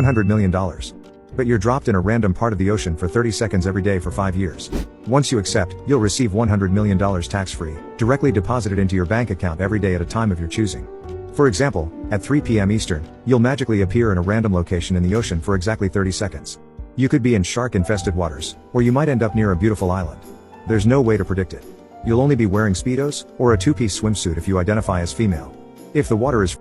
$100 million. But you're dropped in a random part of the ocean for 30 seconds every day for 5 years. Once you accept, you'll receive $100 million tax-free, directly deposited into your bank account every day at a time of your choosing. For example, at 3 p.m. Eastern, you'll magically appear in a random location in the ocean for exactly 30 seconds. You could be in shark-infested waters, or you might end up near a beautiful island. There's no way to predict it. You'll only be wearing Speedos, or a two-piece swimsuit if you identify as female. If the water is